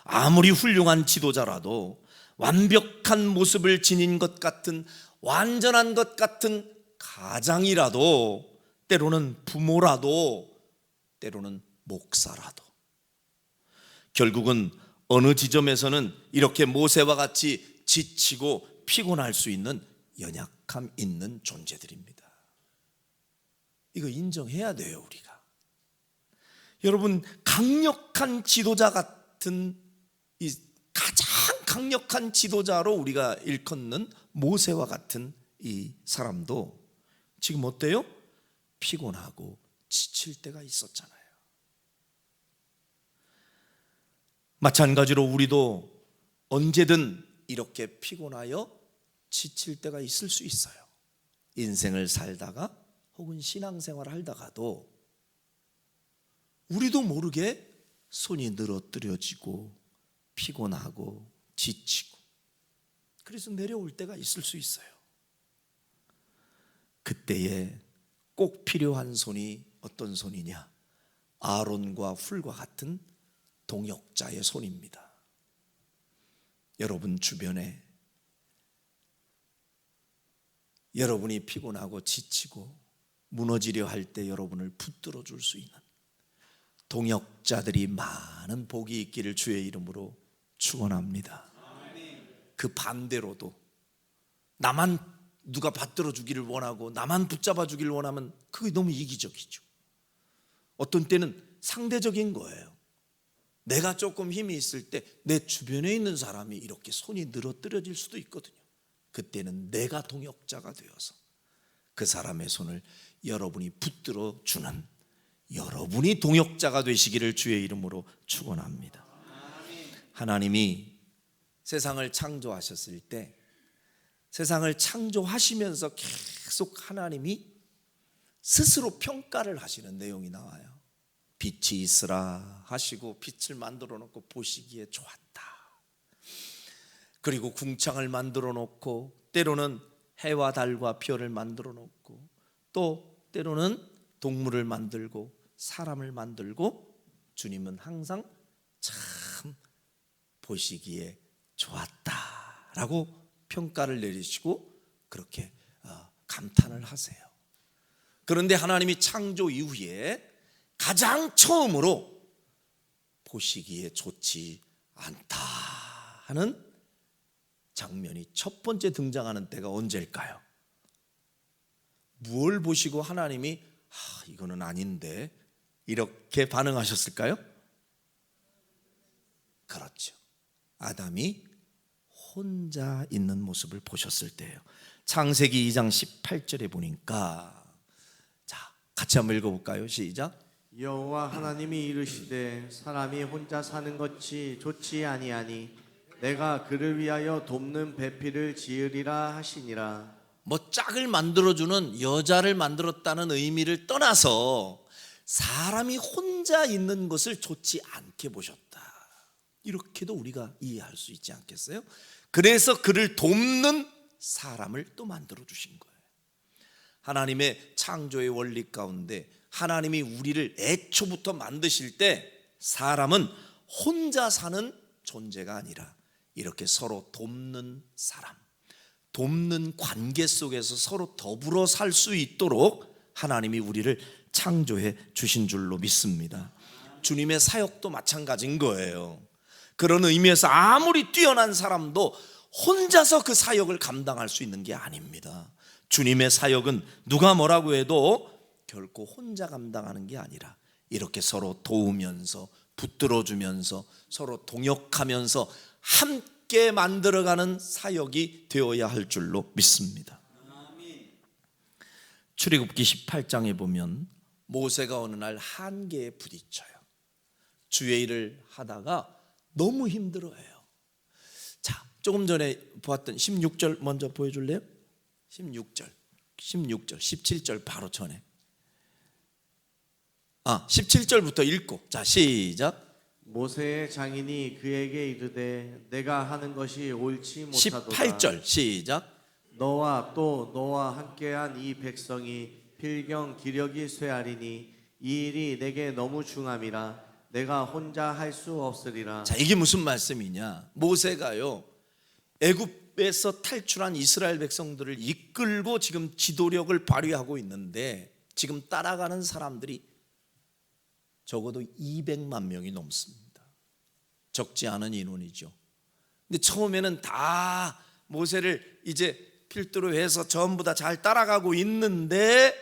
S1: 아무리 훌륭한 지도자라도 완벽한 모습을 지닌 것 같은, 완전한 것 같은 가장이라도, 때로는 부모라도, 때로는 목사라도 결국은 어느 지점에서는 이렇게 모세와 같이 지치고 피곤할 수 있는 연약함 있는 존재들입니다. 이거 인정해야 돼요, 우리가. 여러분, 강력한 지도자 같은, 이 가장 강력한 지도자로 우리가 일컫는 모세와 같은 이 사람도 지금 어때요? 피곤하고 지칠 때가 있었잖아요. 마찬가지로 우리도 언제든 이렇게 피곤하여 지칠 때가 있을 수 있어요. 인생을 살다가 혹은 신앙생활을 하다가도 우리도 모르게 손이 늘어뜨려지고 피곤하고 지치고, 그래서 내려올 때가 있을 수 있어요. 그때에 꼭 필요한 손이 어떤 손이냐? 아론과 훌과 같은 동역자의 손입니다. 여러분 주변에 여러분이 피곤하고 지치고 무너지려 할 때 여러분을 붙들어 줄 수 있는 동역자들이 많은 복이 있기를 주의 이름으로 축원합니다. 그 반대로도 나만 누가 받들어 주기를 원하고 나만 붙잡아 주기를 원하면 그게 너무 이기적이죠. 어떤 때는 상대적인 거예요. 내가 조금 힘이 있을 때 내 주변에 있는 사람이 이렇게 손이 늘어뜨려질 수도 있거든요. 그때는 내가 동역자가 되어서 그 사람의 손을 여러분이 붙들어 주는, 여러분이 동역자가 되시기를 주의 이름으로 축원합니다. 하나님이 세상을 창조하셨을 때 세상을 창조하시면서 계속 하나님이 스스로 평가를 하시는 내용이 나와요. 빛이 있으라 하시고 빛을 만들어 놓고 보시기에 좋았다. 그리고 궁창을 만들어 놓고 때로는 해와 달과 별을 만들어 놓고 또 때로는 동물을 만들고 사람을 만들고 주님은 항상 참 보시기에 좋았다라고 평가를 내리시고 그렇게 감탄을 하세요. 그런데 하나님이 창조 이후에 가장 처음으로 보시기에 좋지 않다 하는 장면이 첫 번째 등장하는 때가 언제일까요? 무엇을 보시고 하나님이 이거는 아닌데 이렇게 반응하셨을까요? 그렇죠. 아담이 혼자 있는 모습을 보셨을 때예요. 창세기 2장 18절에 보니까 자, 같이 한번 읽어볼까요? 시작.
S2: 여호와 하나님이 이르시되 사람이 혼자 사는 것이 좋지 아니하니 내가 그를 위하여 돕는 배필을 지으리라 하시니라.
S1: 뭐 짝을 만들어주는 여자를 만들었다는 의미를 떠나서 사람이 혼자 있는 것을 좋지 않게 보셨다. 이렇게도 우리가 이해할 수 있지 않겠어요? 그래서 그를 돕는 사람을 또 만들어 주신 거예요. 하나님의 창조의 원리 가운데 하나님이 우리를 애초부터 만드실 때 사람은 혼자 사는 존재가 아니라 이렇게 서로 돕는 사람, 돕는 관계 속에서 서로 더불어 살 수 있도록 하나님이 우리를 창조해 주신 줄로 믿습니다. 주님의 사역도 마찬가지인 거예요. 그런 의미에서 아무리 뛰어난 사람도 혼자서 그 사역을 감당할 수 있는 게 아닙니다. 주님의 사역은 누가 뭐라고 해도 결코 혼자 감당하는 게 아니라 이렇게 서로 도우면서 붙들어주면서 서로 동역하면서 함께 만들어가는 사역이 되어야 할 줄로 믿습니다. 출애굽기 18장에 보면 모세가 어느 날 한계에 부딪혀요. 주의 일을 하다가 너무 힘들어해요. 자, 조금 전에 보았던 16절 먼저 보여줄래요? 16절, 17절 바로 전에 17절부터 읽고 자 시작.
S2: 모세의 장인이 그에게 이르되 내가 하는 것이 옳지 못하도다.
S1: 18절 시작.
S2: 너와 또 너와 함께한 이 백성이 필경 기력이 쇠하리니 이 일이 내게 너무 중함이라 내가 혼자 할 수 없으리라.
S1: 자, 이게 무슨 말씀이냐? 모세가요 애굽에서 탈출한 이스라엘 백성들을 이끌고 지금 지도력을 발휘하고 있는데 지금 따라가는 사람들이 적어도 200만 명이 넘습니다. 적지 않은 인원이죠. 근데 처음에는 다 모세를 이제 필두로 해서 전부 다 잘 따라가고 있는데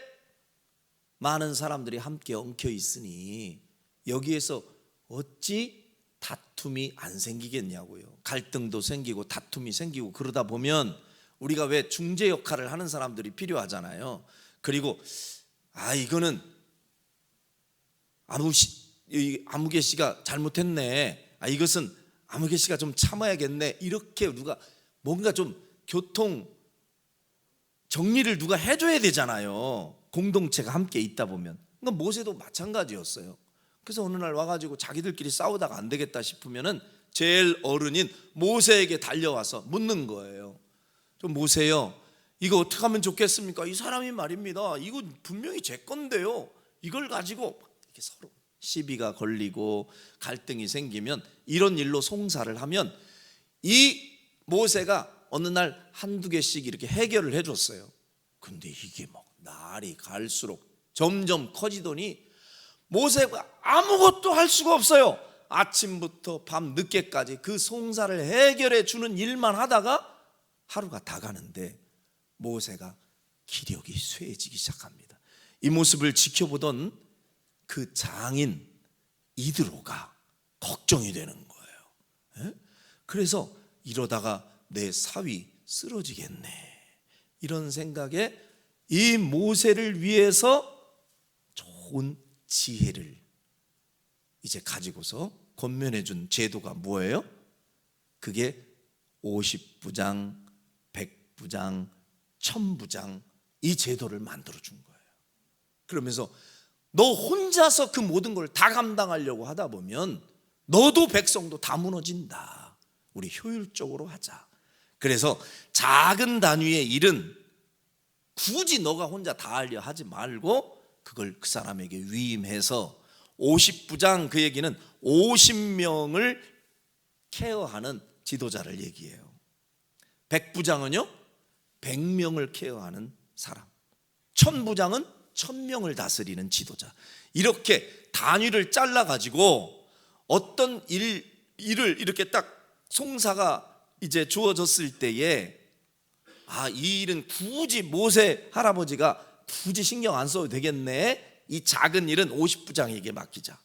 S1: 많은 사람들이 함께 엉켜 있으니 여기에서 어찌 다툼이 안 생기겠냐고요. 갈등도 생기고 다툼이 생기고 그러다 보면 우리가 왜 중재 역할을 하는 사람들이 필요하잖아요. 그리고 이거는 아무개 씨가 잘못했네. 이것은 아무개 씨가 좀 참아야겠네. 이렇게 누가 뭔가 좀 교통 정리를 누가 해줘야 되잖아요. 공동체가 함께 있다 보면. 그러니까 모세도 마찬가지였어요. 그래서 어느 날 와가지고 자기들끼리 싸우다가 안 되겠다 싶으면은 제일 어른인 모세에게 달려와서 묻는 거예요. 좀 모세요, 이거 어떻게 하면 좋겠습니까? 이 사람이 말입니다. 이거 분명히 제 건데요. 이걸 가지고 이렇게 서로 시비가 걸리고 갈등이 생기면 이런 일로 송사를 하면 이 모세가 어느 날 한두 개씩 이렇게 해결을 해줬어요. 근데 이게 막 날이 갈수록 점점 커지더니 모세가 아무것도 할 수가 없어요. 아침부터 밤 늦게까지 그 송사를 해결해 주는 일만 하다가 하루가 다 가는데 모세가 기력이 쇠해지기 시작합니다. 이 모습을 지켜보던 그 장인 이드로가 걱정이 되는 거예요. 그래서 이러다가 내 사위 쓰러지겠네, 이런 생각에 이 모세를 위해서 좋은 지혜를 이제 가지고서 권면해 준 제도가 뭐예요? 그게 50부장, 100부장, 1000부장 이 제도를 만들어 준 거예요. 그러면서 너 혼자서 그 모든 걸 다 감당하려고 하다 보면 너도 백성도 다 무너진다. 우리 효율적으로 하자. 그래서 작은 단위의 일은 굳이 너가 혼자 다 하려 하지 말고 그걸 그 사람에게 위임해서 50부장, 그 얘기는 50명을 케어하는 지도자를 얘기해요. 100부장은요 100명을 케어하는 사람, 1000부장은 1000명을 다스리는 지도자. 이렇게 단위를 잘라가지고 어떤 일을 이렇게 딱 송사가 이제 주어졌을 때에 이 일은 굳이 모세 할아버지가 굳이 신경 안 써도 되겠네, 이 작은 일은 50부장에게 맡기자,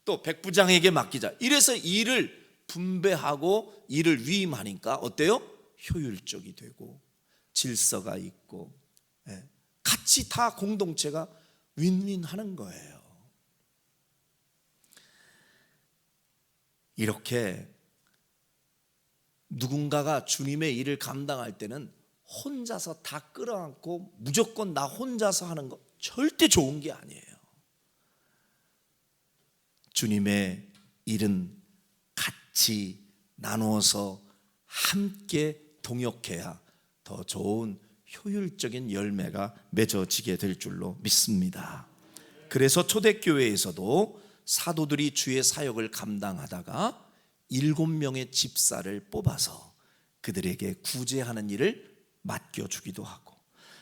S1: 또 100부장에게 맡기자. 이래서 일을 분배하고 일을 위임하니까 어때요? 효율적이 되고 질서가 있고 같이 다 공동체가 윈윈하는 거예요. 이렇게 누군가가 주님의 일을 감당할 때는 혼자서 다 끌어안고 무조건 나 혼자서 하는 거 절대 좋은 게 아니에요. 주님의 일은 같이 나누어서 함께 동역해야 더 좋은 효율적인 열매가 맺어지게 될 줄로 믿습니다. 그래서 초대교회에서도 사도들이 주의 사역을 감당하다가 7명의 집사를 뽑아서 그들에게 구제하는 일을 맡겨주기도 하고,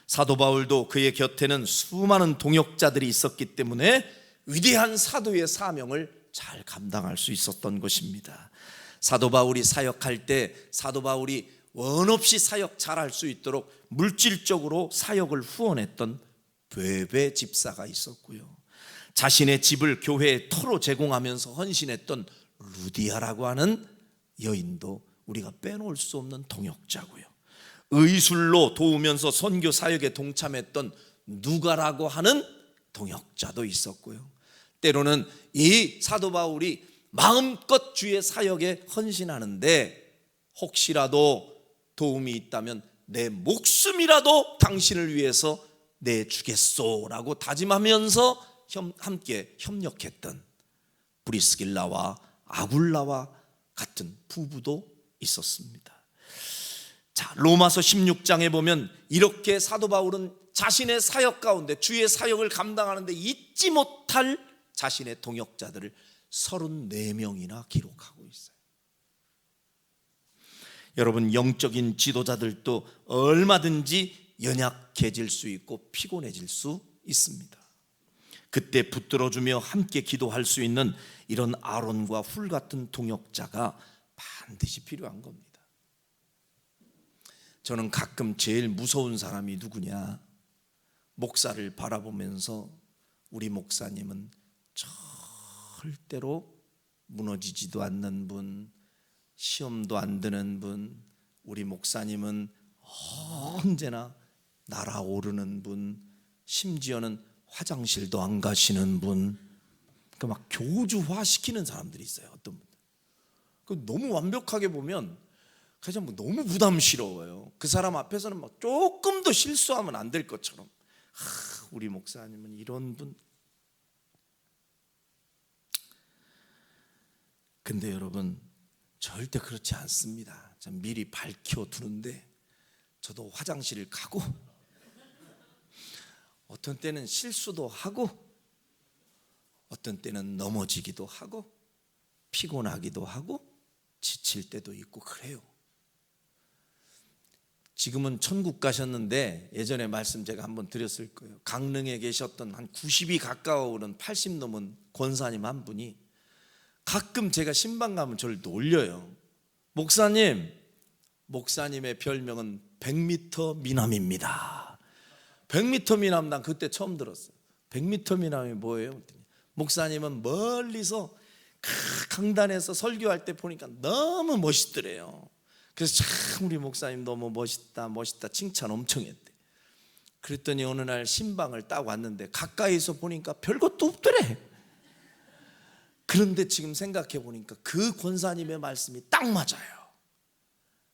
S1: 사도 바울도 그의 곁에는 수많은 동역자들이 있었기 때문에 위대한 사도의 사명을 잘 감당할 수 있었던 것입니다. 사도 바울이 사역할 때 사도 바울이 원 없이 사역 잘할 수 있도록 물질적으로 사역을 후원했던 베베 집사가 있었고요, 자신의 집을 교회에 터로 제공하면서 헌신했던 루디아라고 하는 여인도 우리가 빼놓을 수 없는 동역자고요, 의술로 도우면서 선교 사역에 동참했던 누가라고 하는 동역자도 있었고요, 때로는 이 사도 바울이 마음껏 주의 사역에 헌신하는데 혹시라도 도움이 있다면 내 목숨이라도 당신을 위해서 내주겠소라고 다짐하면서 함께 협력했던 브리스길라와 아굴라와 같은 부부도 있었습니다. 자, 로마서 16장에 보면 이렇게 사도 바울은 자신의 사역 가운데 주의 사역을 감당하는데 잊지 못할 자신의 동역자들을 34명이나 기록하고 있어요. 여러분, 영적인 지도자들도 얼마든지 연약해질 수 있고 피곤해질 수 있습니다. 그때 붙들어주며 함께 기도할 수 있는 이런 아론과 훌 같은 동역자가 반드시 필요한 겁니다. 저는 가끔 제일 무서운 사람이 누구냐, 목사를 바라보면서 우리 목사님은 절대로 무너지지도 않는 분, 시험도 안 드는 분, 우리 목사님은 언제나 날아오르는 분, 심지어는 화장실도 안 가시는 분, 그러니까 막 교주화시키는 사람들이 있어요. 어떤 분들 너무 완벽하게 보면 그냥 너무 부담스러워요. 그 사람 앞에서는 막 조금 더 실수하면 안 될 것처럼, 우리 목사님은 이런 분. 근데 여러분, 절대 그렇지 않습니다. 전 미리 밝혀두는데 저도 화장실을 가고 어떤 때는 실수도 하고 어떤 때는 넘어지기도 하고 피곤하기도 하고 지칠 때도 있고 그래요. 지금은 천국 가셨는데 예전에 말씀 제가 한번 드렸을 거예요. 강릉에 계셨던 한 90이 가까워오는 80 넘은 권사님 한 분이 가끔 제가 신방 가면 저를 놀려요. 목사님의 별명은 100m 미남입니다. 100m 미남, 난 그때 처음 들었어요. 100m 미남이 뭐예요? 목사님은 멀리서 강단에서 설교할 때 보니까 너무 멋있더래요. 그래서 참 우리 목사님 너무 멋있다 칭찬 엄청 했대. 그랬더니 어느 날 신방을 딱 왔는데 가까이서 보니까 별것도 없더래. 그런데 지금 생각해 보니까 그 권사님의 말씀이 딱 맞아요.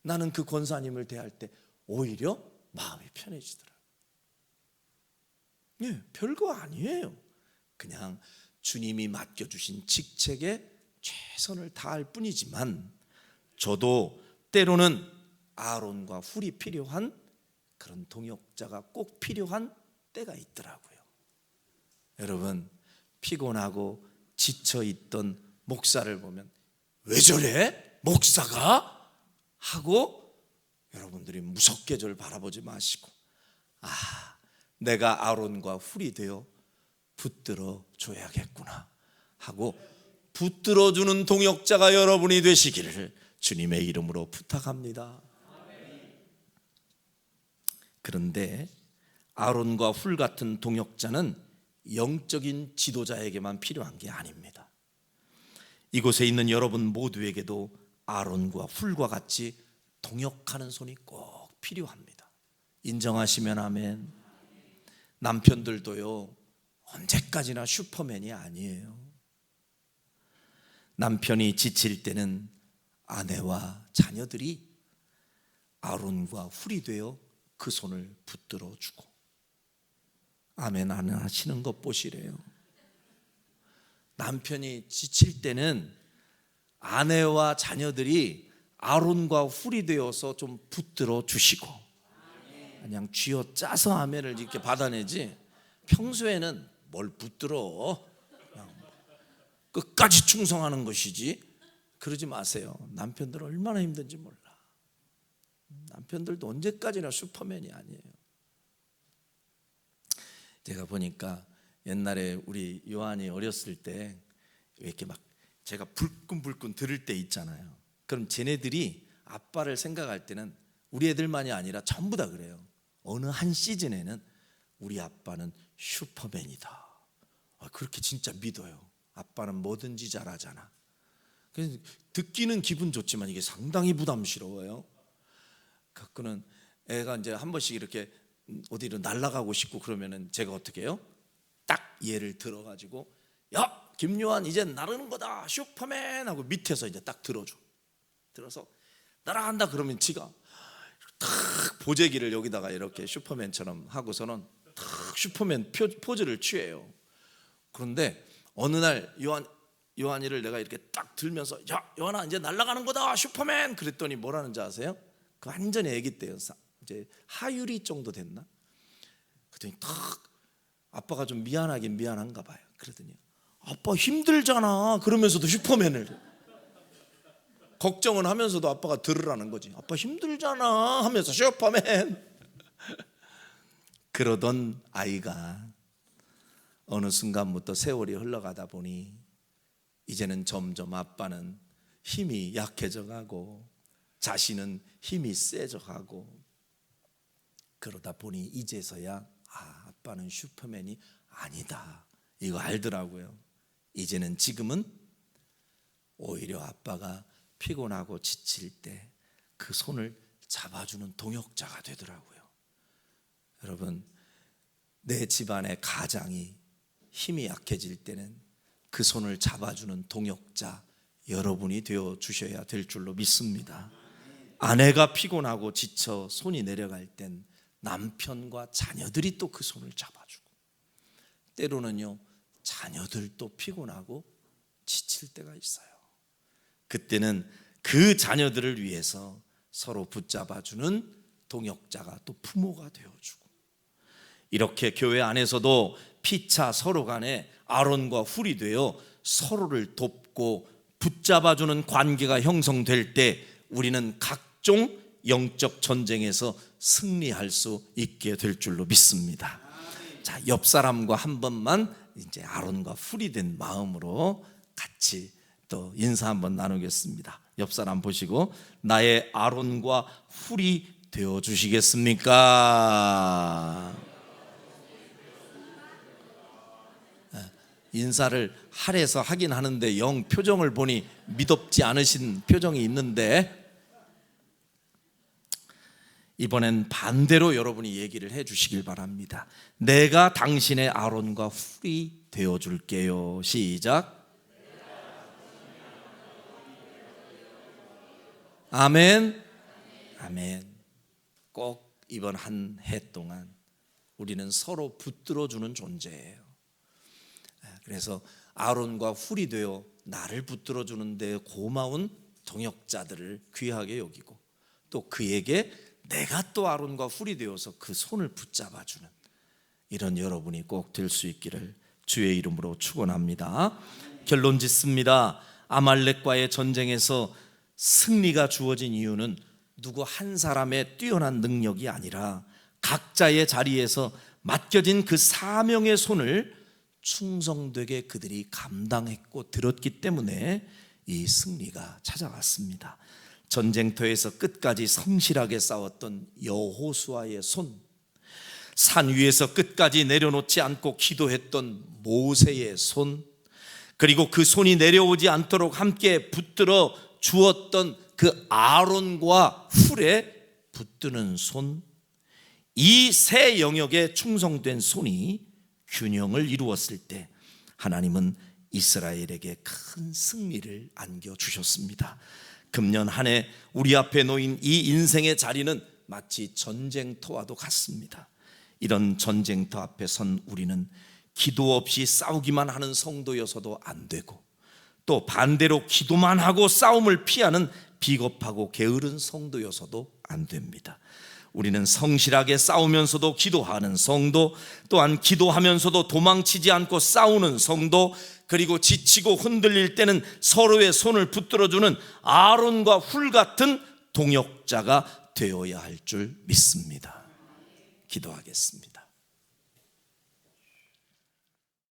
S1: 나는 그 권사님을 대할 때 오히려 마음이 편해지더라. 예, 별거 아니에요. 그냥 주님이 맡겨주신 직책에 최선을 다할 뿐이지만, 저도 때로는 아론과 훌이 필요한 그런 동역자가 꼭 필요한 때가 있더라고요. 여러분, 피곤하고 지쳐있던 목사를 보면 왜 저래? 목사가? 하고 여러분들이 무섭게 저를 바라보지 마시고, 내가 아론과 훌이 되어 붙들어 줘야겠구나 하고 붙들어주는 동역자가 여러분이 되시기를 주님의 이름으로 부탁합니다. 그런데 아론과 훌 같은 동역자는 영적인 지도자에게만 필요한 게 아닙니다. 이곳에 있는 여러분 모두에게도 아론과 훌과 같이 동역하는 손이 꼭 필요합니다. 인정하시면 아멘. 남편들도요, 언제까지나 슈퍼맨이 아니에요. 남편이 지칠 때는 아내와 자녀들이 아론과 훌이 되어 그 손을 붙들어 주고, 아멘 안 하시는 것 보시래요. 남편이 지칠 때는 아내와 자녀들이 아론과 훌이 되어서 좀 붙들어 주시고, 그냥 쥐어 짜서 아멘을 이렇게 받아내지, 평소에는 뭘 붙들어, 그냥 끝까지 충성하는 것이지 그러지 마세요. 남편들 얼마나 힘든지 몰라. 남편들도 언제까지나 슈퍼맨이 아니에요. 제가 보니까 옛날에 우리 요한이 어렸을 때 이렇게 막 제가 불끈불끈 들을 때 있잖아요. 그럼 쟤네들이 아빠를 생각할 때는 우리 애들만이 아니라 전부 다 그래요. 어느 한 시즌에는 우리 아빠는 슈퍼맨이다, 그렇게 진짜 믿어요. 아빠는 뭐든지 잘하잖아. 그래서 듣기는 기분 좋지만 이게 상당히 부담스러워요. 가끔은 애가 이제 한 번씩 이렇게 어디로 날아가고 싶고 그러면은 제가 어떻게 해요? 딱 얘를 들어가지고, 야 김요한 이제 나르는 거다 슈퍼맨 하고 밑에서 이제 딱 들어줘. 들어서 날아간다 그러면 지가 탁 보재기를 여기다가 이렇게 슈퍼맨처럼 하고서는 탁 슈퍼맨 포즈를 취해요. 그런데 어느 날 요한이를 내가 이렇게 딱 들면서, 야 요한아 이제 날아가는 거다 슈퍼맨 그랬더니 뭐라는지 아세요? 그 완전히 애기 때요. 이제 하율이 정도 됐나? 그랬더니 탁 아빠가 좀 미안하긴 미안한가 봐요. 그러더니 아빠 힘들잖아 그러면서도 슈퍼맨을 걱정은 하면서도 아빠가 들으라는 거지. 아빠 힘들잖아 하면서 슈퍼맨. 그러던 아이가 어느 순간부터 세월이 흘러가다 보니 이제는 점점 아빠는 힘이 약해져 가고 자신은 힘이 세져 가고, 그러다 보니 이제서야 아빠는 슈퍼맨이 아니다 이거 알더라고요. 이제는 지금은 오히려 아빠가 피곤하고 지칠 때 그 손을 잡아주는 동역자가 되더라고요. 여러분, 내 집안의 가장이 힘이 약해질 때는 그 손을 잡아주는 동역자 여러분이 되어 주셔야 될 줄로 믿습니다. 아내가 피곤하고 지쳐 손이 내려갈 땐 남편과 자녀들이 또 그 손을 잡아주고, 때로는요 자녀들도 피곤하고 지칠 때가 있어요. 그때는 그 자녀들을 위해서 서로 붙잡아주는 동역자가 또 부모가 되어주고, 이렇게 교회 안에서도 피차 서로 간에 아론과 훌이 되어 서로를 돕고 붙잡아주는 관계가 형성될 때 우리는 각종 영적 전쟁에서 승리할 수 있게 될 줄로 믿습니다. 자, 옆 사람과 한 번만 이제 아론과 훌이 된 마음으로 같이 또 인사 한번 나누겠습니다. 옆 사람 보시고, 나의 아론과 훌이 되어 주시겠습니까? 인사를 할애서 하긴 하는데 영 표정을 보니 미덥지 않으신 표정이 있는데, 이번엔 반대로 여러분이 얘기를 해 주시길 바랍니다. 내가 당신의 아론과 훌이 되어 줄게요. 시작. 아멘. 아멘. 꼭 이번 한 해 동안 우리는 서로 붙들어주는 존재예요. 그래서 아론과 훌이 되어 나를 붙들어주는데 고마운 동역자들을 귀하게 여기고, 또 그에게 내가 또 아론과 훌이 되어서 그 손을 붙잡아주는 이런 여러분이 꼭 될 수 있기를 주의 이름으로 축원합니다. 결론 짓습니다. 아말렉과의 전쟁에서 승리가 주어진 이유는 누구 한 사람의 뛰어난 능력이 아니라 각자의 자리에서 맡겨진 그 사명의 손을 충성되게 그들이 감당했고 들었기 때문에 이 승리가 찾아왔습니다. 전쟁터에서 끝까지 성실하게 싸웠던 여호수아의 손, 산 위에서 끝까지 내려놓지 않고 기도했던 모세의 손, 그리고 그 손이 내려오지 않도록 함께 붙들어 주었던 그 아론과 훌의 붙드는 손, 이 세 영역에 충성된 손이 균형을 이루었을 때 하나님은 이스라엘에게 큰 승리를 안겨주셨습니다. 금년 한 해 우리 앞에 놓인 이 인생의 자리는 마치 전쟁터와도 같습니다. 이런 전쟁터 앞에 선 우리는 기도 없이 싸우기만 하는 성도여서도 안 되고, 또 반대로 기도만 하고 싸움을 피하는 비겁하고 게으른 성도여서도 안 됩니다. 우리는 성실하게 싸우면서도 기도하는 성도, 또한 기도하면서도 도망치지 않고 싸우는 성도, 그리고 지치고 흔들릴 때는 서로의 손을 붙들어주는 아론과 훌 같은 동역자가 되어야 할 줄 믿습니다. 기도하겠습니다.